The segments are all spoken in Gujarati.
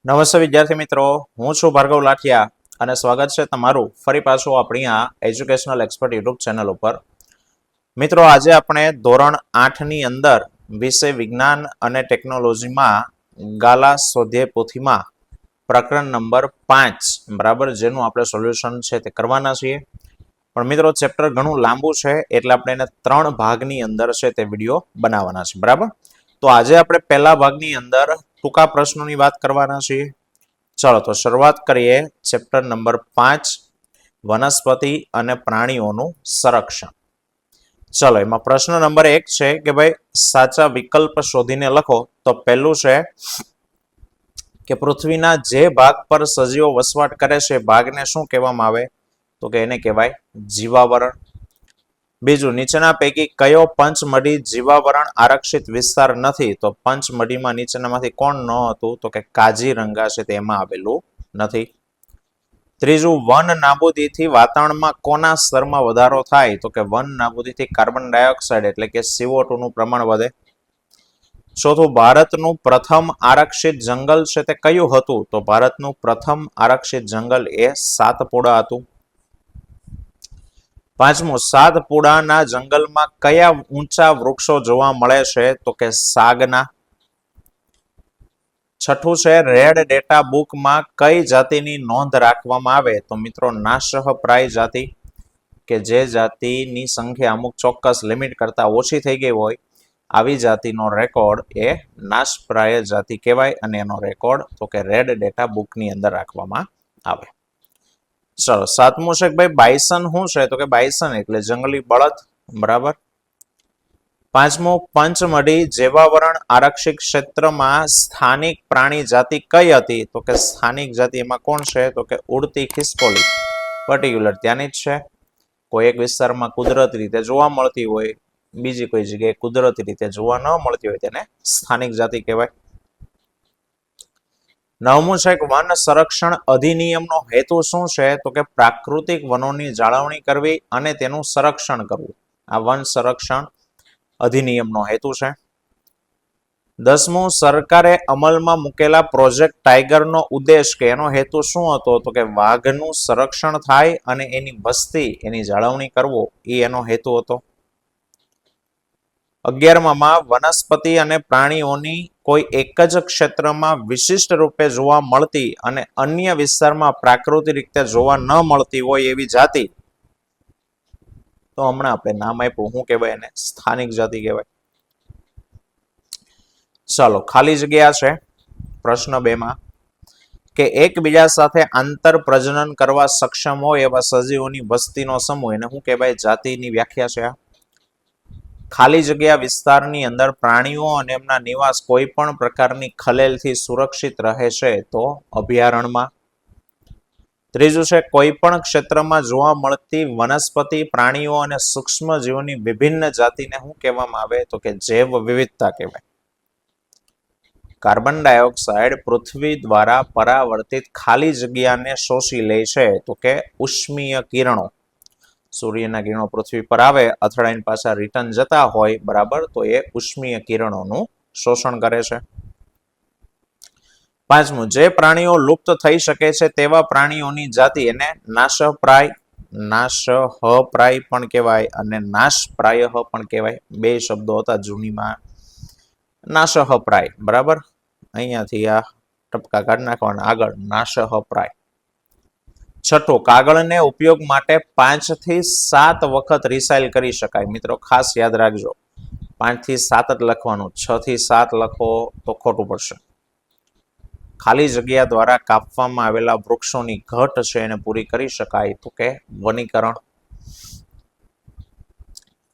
નમસ્તે વિદ્યાર્થી મિત્રો, હું છું ભાર્ગવ લાઠિયા અને સ્વાગત છે તમારું ફરી પાછું આપણી આ એજ્યુકેશનલ એક્સપર્ટ યુટ્યુબ ચેનલ ઉપર. મિત્રો, આજે આપણે ધોરણ 8 ની અંદર વિષય વિજ્ઞાન અને ટેકનોલોજીમાં ગાલા સ્વાધ્યાય પોથીમાં પ્રકરણ નંબર 5 બરાબર જેનું આપણે સોલ્યુશન છે તે કરવાના છીએ. પણ મિત્રો, ચેપ્ટર ઘણું લાંબુ છે એટલે આપણે એને 3 ભાગની અંદર છે તે વિડીયો બનાવવાના છે. બરાબર, તો આજે આપણે પહેલા ભાગની અંદર ટૂંકા પ્રશ્નોની વાત કરવાના છીએ. ચાલો તો શરૂઆત કરીએ. ચેપ્ટર નંબર 5 વનસ્પતિ અને પ્રાણીઓનું સંરક્ષણ. ચાલો, એમાં પ્રશ્ન નંબર 1 છે કે ભાઈ સાચા વિકલ્પ શોધીને લખો. તો પહેલું છે કે પૃથ્વીના જે ભાગ પર સજીવો વસવાટ કરે છે ભાગને શું કહેવામાં આવે? તો કે એને કહેવાય જીવાવરણ. બીજું, નીચેના પૈકી કયો પંચમઢી જીવાવરણ આરક્ષિત વિસ્તાર નથી? તો પંચમઢીમાં નીચેનામાંથી કોણ ન હતું? તો કે કાજીરંગા છે તેમાં આવેલું નથી. ત્રીજું, વન નાબૂદીથી વાતાવરણમાં કોના સ્તરમાં વધારો થાય? તો કે વન નાબૂદીથી કાર્બન ડાયોક્સાઇડ એટલે કે CO2 નું પ્રમાણ વધે. ચોથું, ભારતનું પ્રથમ આરક્ષિત જંગલ છે તે કયું હતું? તો ભારતનું પ્રથમ આરક્ષિત જંગલ એ સાતપુડા હતું. પાંચમું, સાતપુડાના જંગલમાં કયા ઊંચા વૃક્ષો જોવા મળે છે? તો કે સાગના. છઠ્ઠું છે રેડ ડેટા બુકમાં કઈ જાતિની નોંધ રાખવામાં આવે? તો મિત્રો નાશપ્રાય જાતિ, કે જે જાતિની સંખ્યા અમુક ચોક્કસ લિમિટ કરતા ઓછી થઈ ગઈ હોય આવી જાતિનો રેકોર્ડ એ નાશપ્રાય જાતિ કહેવાય અને એનો રેકોર્ડ તો કે રેડ ડેટા બુકની અંદર રાખવામાં આવે. ચલો, સાતમું છે કે ભાઈ બાયસન શું છે? તો કે બાયસન એટલે જંગલી બળદ. બરાબર. પાંચમું, પંચમઢી જીવાવરણ આરક્ષિત ક્ષેત્રમાં સ્થાનિક પ્રાણી જાતિ કઈ હતી? તો કે સ્થાનિક જાતિ એમાં કોણ છે? તો કે ઉડતી ખિસકોલી. પર્ટિક્યુલર ત્યાંની જ છે. કોઈ એક વિસ્તારમાં કુદરતી રીતે જોવા મળતી હોય, બીજી કોઈ જગ્યાએ કુદરતી રીતે જોવા ન મળતી હોય તેને સ્થાનિક જાતિ કહેવાય. નવમું છે કે વન સંરક્ષણ અધિનિયમનો હેતુ શું છે? તો કે પ્રાકૃતિક વનોની જાળવણી કરવી અને તેનું સંરક્ષણ કરવું. આ વન સંરક્ષણ અધિનિયમનો હેતુ છે. દસમું, સરકારે અમલમાં મૂકેલા પ્રોજેક્ટ ટાઈગરનો ઉદ્દેશ કે એનો હેતુ શું હતો? તો કે વાઘનું સંરક્ષણ થાય અને એની વસ્તી એની જાળવણી કરવો એ એનો હેતુ હતો. 11માં, વનસ્પતિ અને પ્રાણીઓની કોઈ એક જ ક્ષેત્રમાં વિશિષ્ટ રૂપે જોવા મળતી અને અન્ય વિસ્તારમાં પ્રાકૃતિક રીતે જોવા ન મળતી હોય એવી જાતિ, તો હમણાં આપણે નામ આપ્યું, શું કહેવાય એને? સ્થાનિક જાતિ કહેવાય. ચાલો, ખાલી જગ્યા છે પ્રશ્ન 2માં કે એકબીજા સાથે આંતર પ્રજનન કરવા સક્ષમ હોય એવા સજીવોની વસ્તીનો સમૂહ એને શું કહેવાય? જાતિની વ્યાખ્યા છે. ખાલી જગ્યા વિસ્તારની અંદર પ્રાણીઓ અને એમના નિવાસ કોઈ પણ પ્રકારની ખલેલથી સુરક્ષિત રહે છે તો અભયારણ્યમાં. ત્રીજું છે કોઈ પણ ક્ષેત્રમાં જોવા મળતી વનસ્પતિ, પ્રાણીઓ અને સૂક્ષ્મ જીવોની વિભિન્ન જાતિને શું કહેવામાં આવે? તો કે જૈવ વિવિધતા કહેવાય. કાર્બન ડાયોક્સાઇડ પૃથ્વી દ્વારા પરાવર્તિત ખાલી જગ્યાને શોષી લે છે તો કે ઉષ્મીય કિરણો. સૂર્યના કિરણો પૃથ્વી પર આવે, અથડાઈને પાછા રિટર્ન જતા હોય, બરાબર, તો એ ઉષ્મીય કિરણોનું શોષણ કરે છે. પાંચમું, જે પ્રાણીઓ લુપ્ત થઈ શકે છે તેવા પ્રાણીઓની જાતિ એને નાશપ્રાય, નાશપ્રાય પણ કહેવાય અને નાશપ્રાય પણ કહેવાય. બે શબ્દો હતા જૂનીમાં. નાશપ્રાય, બરાબર, અહીંયાથી આ ટપકા કાઢી નાખવાના, આગળ નાશપ્રાય. છઠ્ઠું, કાગળને ઉપયોગ માટે 5 થી 7 વખત રિસાયલ કરી શકાય. મિત્રો ખાસ યાદ રાખજો, 5 થી 7 જ લખવાનું, 6 થી 7 લખો તો ખોટું પડશે. ખાલી જગ્યા દ્વારા કાપવામાં આવેલા વૃક્ષોની ઘટ છે એને પૂરી કરી શકાય તો કે વનીકરણ.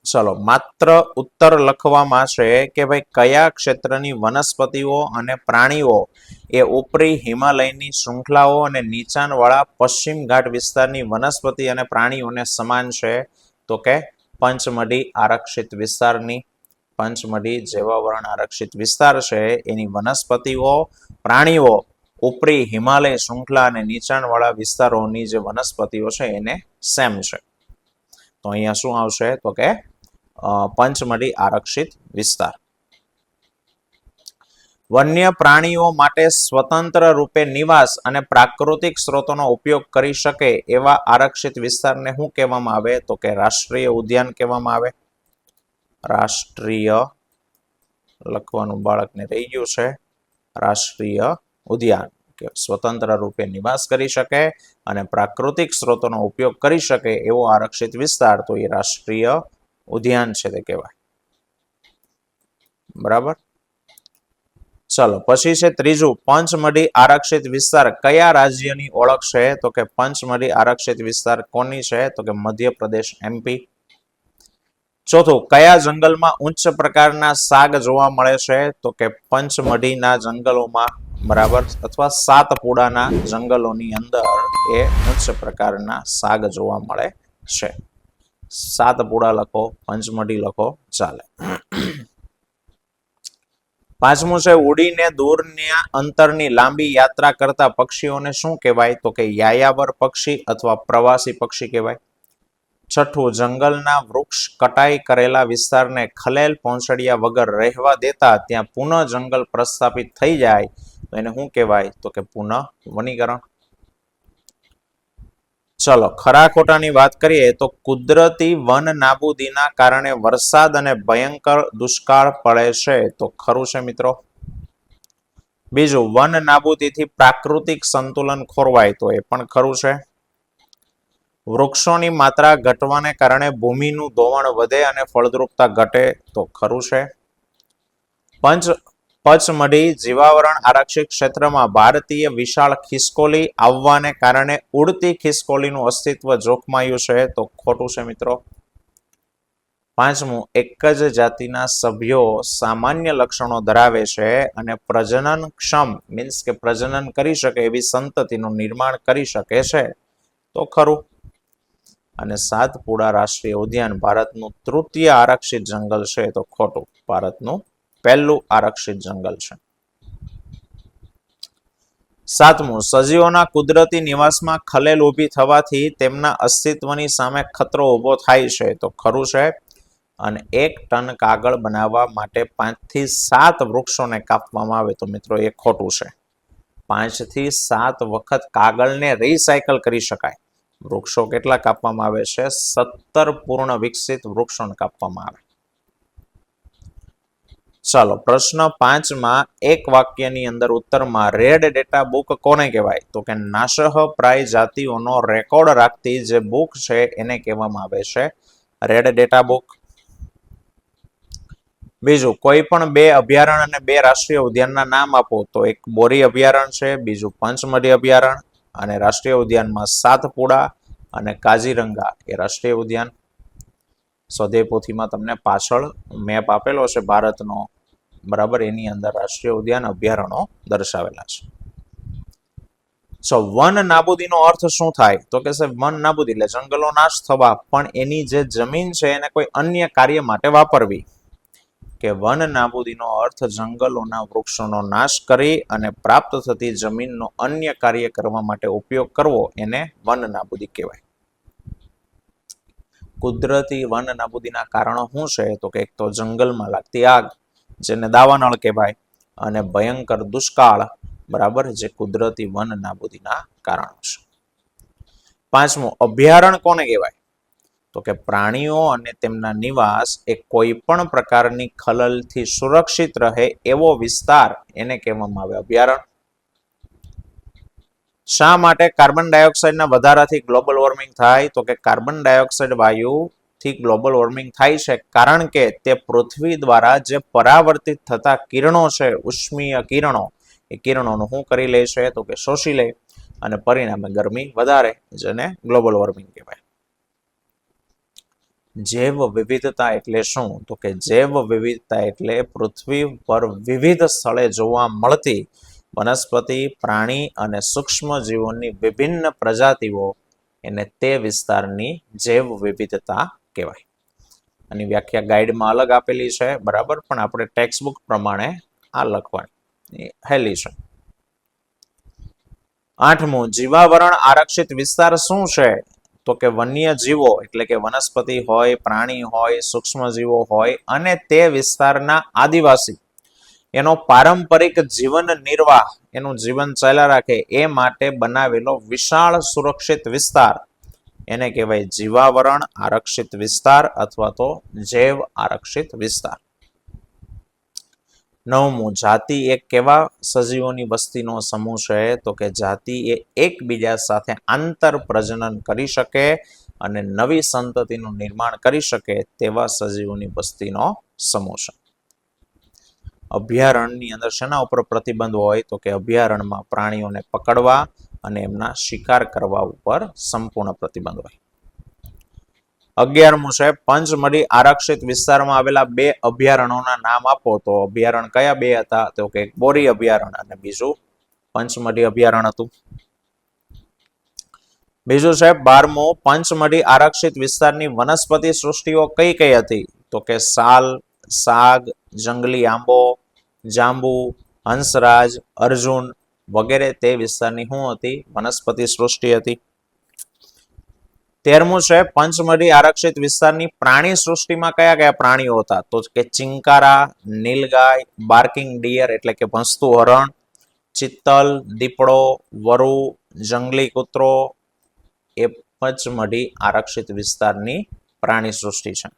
ચલો, માત્ર ઉત્તર લખવામાં છે કે ભાઈ કયા ક્ષેત્રની વનસ્પતિઓ અને પ્રાણીઓ એ ઉપરી હિમાલયની શૃંખલાઓ અને નીચાણવાળા પશ્ચિમ ઘાટ વિસ્તારની વનસ્પતિ અને પ્રાણીઓને સમાન છે? તો કે પંચમઢી આરક્ષિત વિસ્તારની. પંચમઢી જીવાવરણ આરક્ષિત વિસ્તાર છે એની વનસ્પતિઓ, પ્રાણીઓ ઉપરી હિમાલય શૃંખલા અને નીચાણવાળા વિસ્તારોની જે વનસ્પતિઓ છે એને સેમ છે. તો અહીંયા શું આવશે? તો કે પંચમઢી આરક્ષિત વિસ્તાર. વન્ય પ્રાણીઓ માટે સ્વતંત્ર રૂપે નિવાસ અને પ્રાકૃતિક સ્ત્રોતોનો ઉપયોગ કરી શકે એવા આરક્ષિત વિસ્તારને શું કહેવામાં આવે? તો કે રાષ્ટ્રીય ઉદ્યાન કહેવામાં આવે. રાષ્ટ્રીય લખવાનું બાળકને રહી ગયું છે. રાષ્ટ્રીય ઉદ્યાન કે સ્વતંત્ર રૂપે નિવાસ કરી શકે અને પ્રાકૃતિક સ્ત્રોતોનો ઉપયોગ કરી શકે એવો આરક્ષિત વિસ્તાર, તો એ રાષ્ટ્રીય ઉદ્યાન છે તે કહેવાય. બરાબર. ચલો પછી છે ત્રીજું, પંચમઢી આરક્ષિત વિસ્તાર કયા રાજ્યની ઓળખ છે? તો કે પંચમઢી આરક્ષિત વિસ્તાર કોની છે? તો કે મધ્યપ્રદેશ, MP. ચોથું, કયા જંગલમાં ઉચ્ચ પ્રકારના સાગ જોવા મળે છે? તો કે પંચમઢીના જંગલોમાં, બરાબર, અથવા સાતપુડાના જંગલોની અંદર એ ઉચ્ચ પ્રકારના સાગ જોવા મળે છે. સાતપુડા લખો, પંચમઢી લખો, ચાલે. પાંચમું છે, ઉડીને દૂરના અંતરની લાંબી યાત્રા કરતા પક્ષીઓને શું કહેવાય? તો કે યાયાવર પક્ષી અથવા પ્રવાસી પક્ષી કહેવાય. છઠ્ઠું, જંગલના વૃક્ષ કટાઈ કરેલા વિસ્તારને ખલેલ પહોંચાડ્યા વગર રહેવા દેતા ત્યાં પુનઃ જંગલ પ્રસ્થાપિત થઈ જાય તો એને શું કહેવાય? તો કે પુનઃ વનીકરણ. ચલો ખરા ખોટાની વાત કરીએ તો કુદરતી વન નાબૂદીના કારણે વરસાદ અને ભયંકર દુષ્કાળ પડે છે, તો ખરું છે મિત્રો. બીજું, વન નાબૂદીથી પ્રાકૃતિક સંતુલન ખોરવાય, તો એ પણ ખરું છે. વૃક્ષોની માત્રા ઘટવાને કારણે ભૂમિનું ધોવાણ વધે અને ફળદ્રુપતા ઘટે, તો ખરું છે. પચમઢી જીવાવરણ આરક્ષિત ક્ષેત્રમાં ભારતીય વિશાળ ખિસકોલી આવવાને કારણે ઉડતી ખિસકોલીનું અસ્તિત્વ જોખમાયું છે, તો ખોટું છે મિત્રો. પાંચમું, એક જ જાતિના સભ્યો સામાન્ય લક્ષણો ધરાવે છે અને પ્રજનનક્ષમ મીન્સ કે પ્રજનન કરી શકે એવી સંતતિનું નિર્માણ કરી શકે છે, તો ખરું. અને સાતપુડા રાષ્ટ્રીય ઉદ્યાન ભારતનું તૃતીય આરક્ષિત જંગલ છે, તો ખોટું. ભારતનું પહેલું આરક્ષિત જંગલ છે. સાતમું, સજીવોના કુદરતી નિવાસમાં ખલેલ ઊભી થવાથી તેમના અસ્તિત્વની સામે ખતરો ઊભો થાય છે, તો ખરું છે. અને 1 ટન કાગળ બનાવવા માટે 5 થી 7 વૃક્ષોને કાપવામાં આવે, તો મિત્રો એ ખોટું છે. 5 થી 7 વખત કાગળને રિસાયકલ કરી શકાય. વૃક્ષો કેટલા કાપવામાં આવે છે? 17 પૂર્ણ વિકસિત વૃક્ષોને કાપવામાં આવે. ચાલો પ્રશ્ન 5માં એક વાક્યની અંદર ઉત્તરમાં રેડ ડેટા બુક કોને કહેવાય? તો કે નાશપ્રાય જાતિઓનો રેકોર્ડ રાખતી જે બુક છે એને કહેવામાં આવે છે રેડ ડેટા બુક. બીજું, કોઈ પણ 2 અભયારણ્ય અને 2 રાષ્ટ્રીય ઉદ્યાનના નામ આપો. તો એક બોરી અભયારણ્ય છે, બીજું પંચમઢી અભયારણ્ય, અને રાષ્ટ્રીય ઉદ્યાનમાં સાતપુડા અને કાજીરંગા એ રાષ્ટ્રીય ઉદ્યાન. સ્વાધ્યાય પોથીમાં તમને પાછળ મેપ આપેલો છે ભારતનો, બરાબર, એની અંદર રાષ્ટ્રીય ઉદ્યાન અભયારણ્યો દર્શાવેલા છે. વન નાબૂદીનો અર્થ શું થાય? તો કે વન નાબૂદી એટલે જંગલો નાશ થવા, પણ એની જે જમીન છે એને કોઈ અન્ય કાર્ય માટે વાપરવી. કે વન નાબૂદીનો અર્થ જંગલોના વૃક્ષોનો નાશ કરી અને પ્રાપ્ત થતી જમીનનો અન્ય કાર્ય કરવા માટે ઉપયોગ કરવો, એને વન નાબૂદી કહેવાય. કુદરતી વન નાબૂદીના કારણો શું છે? તો કે એક તો જંગલમાં લાગતી આગ, જેને દાવાનળ કહેવાય, અને ભયંકર દુષ્કાળ, બરાબર, જે કુદરતી વન નાબૂદીના કારણો છે. પાંચમું, અભયારણ્ય કોને કહેવાય? તો કે પ્રાણીઓ અને તેમના નિવાસ એ કોઈ પણ પ્રકારની ખલલથી સુરક્ષિત રહે એવો વિસ્તાર, એને કહેવામાં આવે અભયારણ્ય. શા માટે કાર્બન ડાયોક્સાઇડના વધારાથી ગ્લોબલ વોર્મિંગ થાય? તો કે કાર્બન ડાયોક્સાઇડ વાયુથી ગ્લોબલ વોર્મિંગ થાય છે કારણ કે તે પૃથ્વી દ્વારા જે પરાવર્તિત થતા કિરણો છે, ઉષ્મીય કિરણો, એ કિરણોનું શું કરી લે છે? તો કે શોષી લે, અને પરિણામે ગરમી વધારે, જેને ગ્લોબલ વોર્મિંગ કહેવાય. જૈવ વિવિધતા એટલે શું? તો કે જૈવ વિવિધતા એટલે પૃથ્વી પર વિવિધ સ્થળે જોવા મળતી વનસ્પતિ, પ્રાણી અને સૂક્ષ્મ જીવોની વિભિન્ન પ્રજાતિઓ, એને તે વિસ્તારની જૈવ વિવિધતા કહેવાય. આની વ્યાખ્યા ગાઈડમાં અલગ આપેલી છે, બરાબર, પણ આપણે ટેક્સ્ટબુક પ્રમાણે આ લખવાની હેલી છે. 8મું, જીવાવરણ આરક્ષિત વિસ્તાર શું છે? તો કે વન્ય જીવો એટલે કે વનસ્પતિ હોય, પ્રાણી હોય, સૂક્ષ્મ જીવો હોય અને તે વિસ્તારના આદિવાસી એનો પારંપરિક જીવન નિર્વાહ, એનું જીવન ચાલ્યા રાખે એ માટે બનાવેલો વિશાળ સુરક્ષિત વિસ્તાર એને કહેવાય જીવાવરણ આરક્ષિત વિસ્તાર અથવા તો જૈવ આરક્ષિત વિસ્તાર. નવમું, જાતિ એક કેવા સજીવોની વસ્તીનો સમૂહ છે? તો કે જાતિ એ એકબીજા સાથે આંતર પ્રજનન કરી શકે અને નવી સંતતિનું નિર્માણ કરી શકે તેવા સજીવોની વસ્તીનો સમૂહ છે. અભયારણ્યની અંદર શેના ઉપર પ્રતિબંધ હોય? તો કે અભયારણ્યમાં પ્રાણીઓને પકડવા અને એમના શિકાર કરવા ઉપર સંપૂર્ણ પ્રતિબંધ હોય. 11મું છે પંચમઢી આરક્ષિત વિસ્તારમાં આવેલા 2 અભયારણ્યોના નામ આપો. તો અભયારણ્ય કયા 2 હતા? તો કે બોરી અભયારણ્ય અને બીજું પંચમઢી અભયારણ્ય હતું. બીજું છે 12મું, પંચમઢી આરક્ષિત વિસ્તારની વનસ્પતિ સૃષ્ટિઓ કઈ કઈ હતી? તો કે સાલ, સાગ, જંગલી આંબો, જાંબુ, હંસરાજ, અર્જુન વગેરે તે વિસ્તારની શું હતી? વનસ્પતિ સૃષ્ટિ હતી. 13મું છે પંચમઢી આરક્ષિત વિસ્તારની પ્રાણી સૃષ્ટિમાં કયા કયા પ્રાણીઓ હતા? તો કે ચિંકારા, નીલગાય, બાર્કિંગ ડિયર એટલે કે ભસતું હરણ, ચિત્તલ, દીપડો, વરુ, જંગલી કૂતરો એ પંચમઢી આરક્ષિત વિસ્તારની પ્રાણી સૃષ્ટિ છે.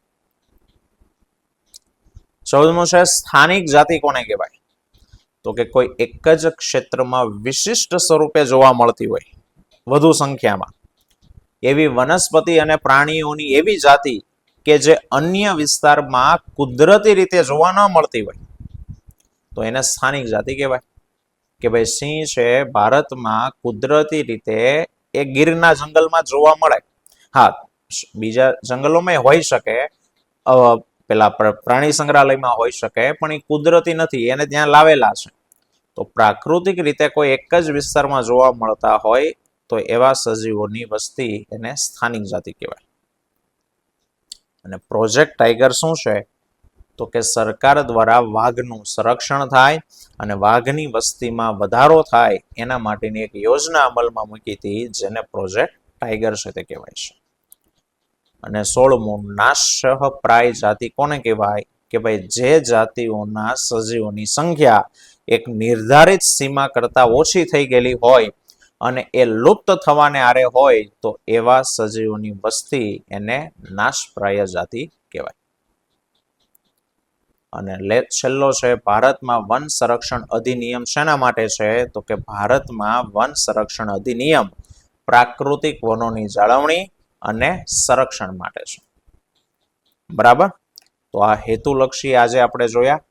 14મું છે સ્થાનિક જાતિ કોને કહેવાય? તો કે કોઈ એક જ ક્ષેત્રમાં વિશિષ્ટ સ્વરૂપે જોવા મળતી હોય વધુ સંખ્યામાં એવી વનસ્પતિ અને પ્રાણીઓની એવી જાતિ કે જે અન્ય વિસ્તારમાં કુદરતી રીતે જોવા ન મળતી હોય તો એને સ્થાનિક જાતિ કહેવાય. કે ભાઈ સિંહ છે ભારતમાં કુદરતી રીતે એ ગીરના જંગલમાં જોવા મળે. હા, બીજા જંગલોમાં હોઈ શકે, પેલા પ્રાણી સંગ્રહાલયમાં હોઈ શકે, પણ એ કુદરતી નથી, એને ત્યાં લાવેલા છે. તો પ્રાકૃતિક રીતે કોઈ એક જ વિસ્તારમાં જોવા મળતા હોય તો એવા સજીવોની વસ્તી એને સ્થાનિક જાતિ કહેવાય. અને પ્રોજેક્ટ ટાઈગર શું છે? તો કે સરકાર દ્વારા વાઘનું સંરક્ષણ થાય અને વાઘની વસ્તીમાં વધારો થાય એના માટેની એક યોજના અમલમાં મૂકી હતી જેને પ્રોજેક્ટ ટાઈગર છે તે કહેવાય છે. અને 16મું, નાશપ્રાય જાતિ કોને કહેવાય? કે ભાઈ જે જાતિઓના સજીવોની સંખ્યા એક નિર્ધારિત સીમા કરતા ઓછી થઈ ગયેલી હોય અને એ લુપ્ત થવાને આરે હોય તો એવા સજીવોની વસ્તી એને નાશપ્રાય જાતિ કહેવાય. અને છેલ્લો છે ભારતમાં વન સંરક્ષણ અધિનિયમ શેના માટે છે? તો કે ભારતમાં વન સંરક્ષણ અધિનિયમ પ્રાકૃતિક વનોની જાળવણી અને સંરક્ષણ માટે છે. બરાબર, તો આ હેતુલક્ષી આજે આપણે જોયા.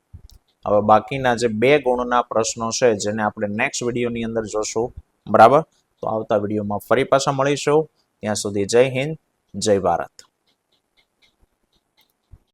હવે બાકીના જે 2 ગુણના પ્રશ્નો છે જેને આપણે નેક્સ્ટ વિડીયોની અંદર જોશું. બરાબર, તો આવતા વિડીયોમાં ફરી પાછા મળીશું. ત્યાં સુધી જય હિન્દ, જય ભારત.